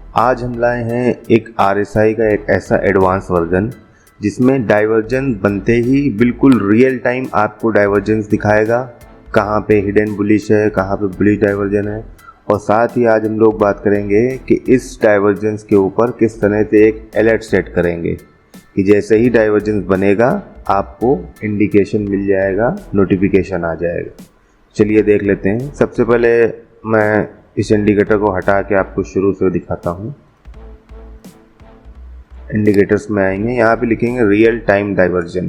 आज हम लाए हैं एक RSI का एक ऐसा एडवांस वर्जन जिसमें डाइवर्जेंस बनते ही बिल्कुल रियल टाइम आपको डाइवर्जेंस दिखाएगा, कहाँ पे हिडन बुलिश है, कहाँ पे बुलिश डाइवर्जन है। और साथ ही आज हम लोग बात करेंगे कि इस डाइवर्जेंस के ऊपर किस तरह से एक अलर्ट सेट करेंगे कि जैसे ही डाइवर्जेंस बनेगा आपको इंडिकेशन मिल जाएगा, नोटिफिकेशन आ जाएगा। चलिए देख लेते हैं। सबसे पहले मैं इस इंडिकेटर को हटा के आपको शुरू से दिखाता हूँ। इंडिकेटर्स में आएंगे, यहाँ पे लिखेंगे real time diversion,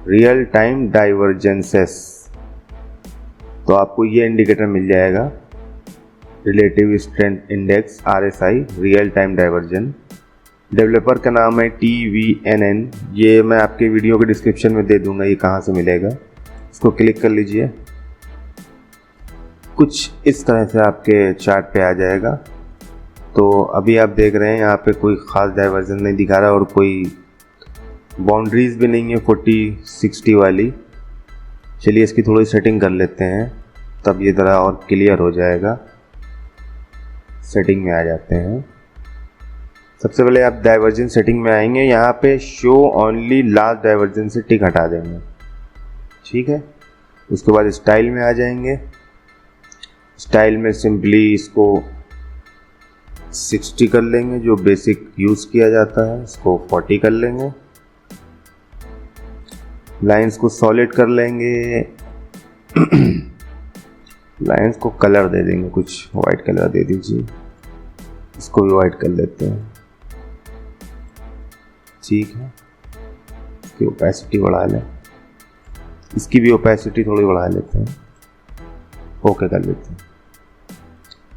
real time divergences, तो आपको ये इंडिकेटर मिल जाएगा। Relative strength index RSI real time diversion. Developer का नाम है TVNN, ये मैं आपके वीडियो के डिस्क्रिप्शन में दे दूंगा, ये कहाँ से मिलेगा। इसको क्लिक कर लीजिए, कुछ इस तरह से आपके चार्ट पे आ जाएगा। तो अभी आप देख रहे हैं यहाँ पे कोई ख़ास डाइवर्जन नहीं दिखा रहा और कोई बाउंड्रीज भी नहीं है 40-60 वाली। चलिए इसकी थोड़ी सेटिंग कर लेते हैं, तब ये ज़रा और क्लियर हो जाएगा। सेटिंग में आ जाते हैं। सबसे पहले आप डाइवर्जन सेटिंग में आएंगे, यहाँ पे शो ओनली लास्ट डाइवर्जन से टिक हटा देंगे, ठीक है। उसके बाद स्टाइल में आ जाएंगे। स्टाइल में सिंपली इसको 60 कर लेंगे, जो बेसिक यूज़ किया जाता है। इसको 40 कर लेंगे। लाइंस को सॉलिड कर लेंगे। लाइंस को कलर दे देंगे, कुछ वाइट कलर दे दीजिए, इसको भी वाइट कर लेते हैं, ठीक है। इसकी ओपेसिटी बढ़ा लें, इसकी भी ओपेसिटी थोड़ी बढ़ा लेते हैं, ओके कर लेते हैं,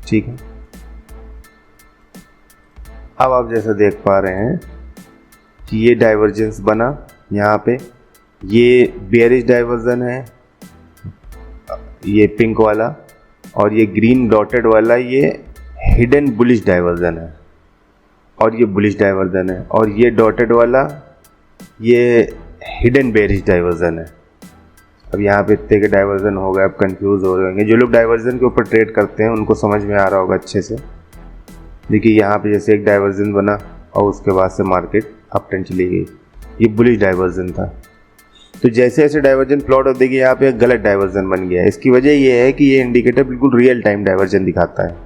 ठीक है। अब आप जैसा देख पा रहे हैं कि ये डाइवर्जेंस बना, यहाँ पे ये बेयरिश डाइवर्जन है, ये पिंक वाला, और ये ग्रीन डॉटेड वाला ये हिडन बुलिश डाइवर्जन है, और ये बुलिश डाइवर्जन है, और ये डॉटेड वाला ये हिडन बेयरिश डाइवर्जन है। अब यहाँ पे इतने के डाइवर्जन हो गए, अब कंफ्यूज हो रहे होंगे। जो लोग डाइवर्जन के ऊपर ट्रेड करते हैं उनको समझ में आ रहा होगा अच्छे से। देखिए यहाँ पे जैसे एक डाइवर्जन बना और उसके बाद से मार्केट अप ट्रेंड चली गई, ये बुलिश डाइवर्जन था। तो जैसे जैसे डाइवर्जन प्लॉट हो, देखिए यहाँ पे एक गलत डाइवर्जन बन गया है। इसकी वजह ये है कि ये इंडिकेटर बिल्कुल रियल टाइम डाइवर्जन दिखाता है।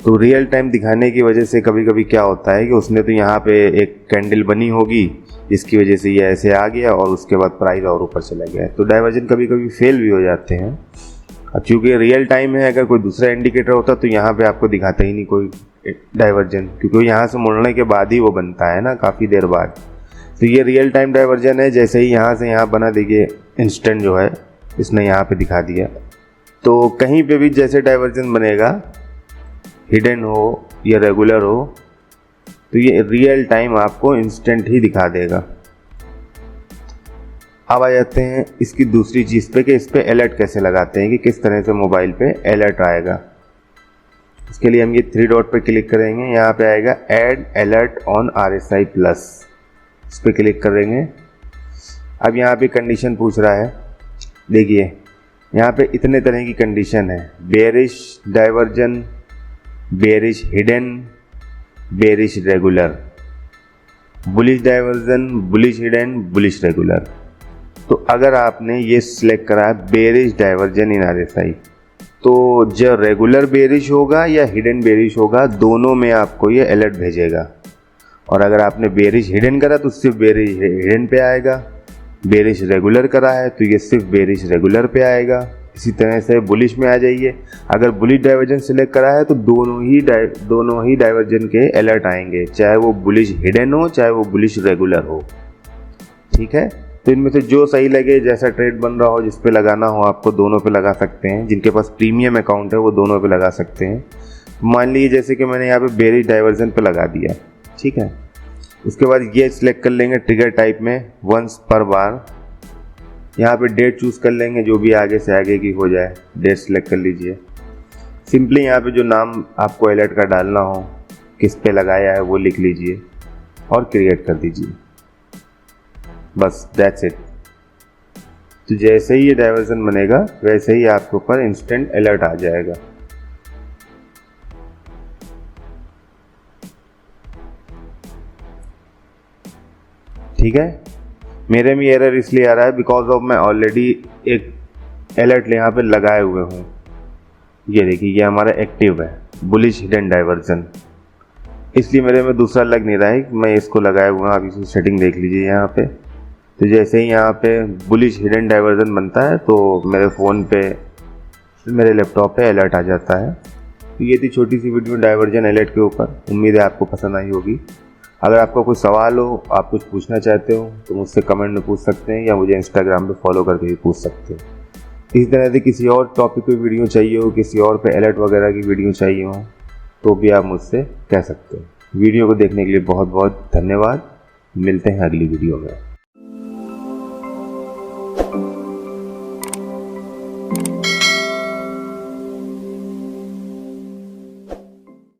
तो रियल टाइम दिखाने की वजह से कभी कभी क्या होता है कि उसने तो यहाँ पे एक कैंडल बनी होगी, इसकी वजह से ये ऐसे आ गया और उसके बाद प्राइस और ऊपर चला गया। तो डाइवर्जन कभी कभी फेल भी हो जाते हैं। अब चूँकि रियल टाइम है, अगर कोई दूसरा इंडिकेटर होता तो यहाँ पे आपको दिखाता ही नहीं कोई डाइवर्जन, क्योंकि यहाँ से मुड़ने के बाद ही वो बनता है ना, काफ़ी देर बाद। तो ये रियल टाइम डाइवर्जन है। जैसे ही यहाँ से यहाँ बना, देखिए इंस्टेंट जो है इसने यहाँ पे दिखा दिया। तो कहीं पे भी जैसे डाइवर्जन बनेगा, हिडन हो या रेगुलर हो, तो ये रियल टाइम आपको इंस्टेंट ही दिखा देगा। अब आ जाते हैं इसकी दूसरी चीज़ पे कि इस पे अलर्ट कैसे लगाते हैं, कि किस तरह से मोबाइल पे अलर्ट आएगा। इसके लिए हम ये 3 डॉट पे क्लिक करेंगे, यहाँ पे आएगा add alert on RSI plus, इस पर क्लिक करेंगे। अब यहाँ पे कंडीशन पूछ रहा है, देखिए यहाँ पे इतने तरह की कंडीशन है, bearish diversion, bearish hidden, bearish regular, bullish diversion, bullish hidden, bullish regular. तो अगर आपने ये सिलेक्ट करा है बेयरिश डाइवर्जन इन RSI, तो जो रेगुलर बेयरिश होगा या हिडन बेयरिश होगा, दोनों में आपको ये अलर्ट भेजेगा। और अगर आपने बेयरिश हिडन करा तो सिर्फ बेयरिश हिडन पे आएगा, बेयरिश रेगुलर करा है तो ये सिर्फ बेयरिश रेगुलर पे आएगा। इसी तरह से बुलिश में आ जाइए, अगर बुलिश डाइवर्जन सिलेक्ट करा है तो दोनों ही डाइवर्जन के अलर्ट आएंगे, चाहे वो बुलिश हिडन हो चाहे वो बुलिश रेगुलर हो, ठीक है। तो इनमें से जो सही लगे, जैसा ट्रेड बन रहा हो, जिस पे लगाना हो आपको, दोनों पे लगा सकते हैं। जिनके पास प्रीमियम अकाउंट है वो दोनों पे लगा सकते हैं। मान लीजिए जैसे कि मैंने यहाँ पे बेयरिश डाइवर्जन पे लगा दिया, ठीक है। उसके बाद ये सिलेक्ट कर लेंगे ट्रिगर टाइप में वंस पर बार, यहाँ पे डेट चूज़ कर लेंगे, जो भी आगे से आगे की हो जाए डेट सिलेक्ट कर लीजिए। सिंपली यहाँ पे जो नाम आपको अलर्ट का डालना हो, किस पे लगाया है वो लिख लीजिए और क्रिएट कर दीजिए, बस दैट्स इट। तो जैसे ही ये डाइवर्जन बनेगा वैसे ही आपके ऊपर इंस्टेंट अलर्ट आ जाएगा। ठीक है। मेरे में एरर इसलिए आ रहा है बिकॉज ऑफ मैं ऑलरेडी एक अलर्ट यहाँ पे लगाए हुए हूँ। ये देखिए ये हमारा एक्टिव है बुलिश हिडन डाइवर्जन, इसलिए मेरे में दूसरा लग नहीं रहा है। मैं इसको लगाए हुआ हूँ, आप इसकी सेटिंग देख लीजिए यहाँ पे। तो जैसे ही यहाँ पे बुलिश हिडन डाइवर्जन बनता है तो मेरे फ़ोन पे, मेरे लैपटॉप पे अलर्ट आ जाता है। तो ये थी छोटी सी वीडियो डाइवर्जन अलर्ट के ऊपर। उम्मीद है आपको पसंद आई होगी। अगर आपका कोई सवाल हो, आप कुछ पूछना चाहते हो तो मुझसे कमेंट में पूछ सकते हैं या मुझे इंस्टाग्राम पे फॉलो करके भी पूछ सकते हैं। इसी तरह से किसी और टॉपिक पे वीडियो चाहिए हो, किसी और पे अलर्ट वगैरह की वीडियो चाहिए हो तो भी आप मुझसे कह सकते हैं। वीडियो को देखने के लिए बहुत बहुत धन्यवाद। मिलते हैं अगली वीडियो में।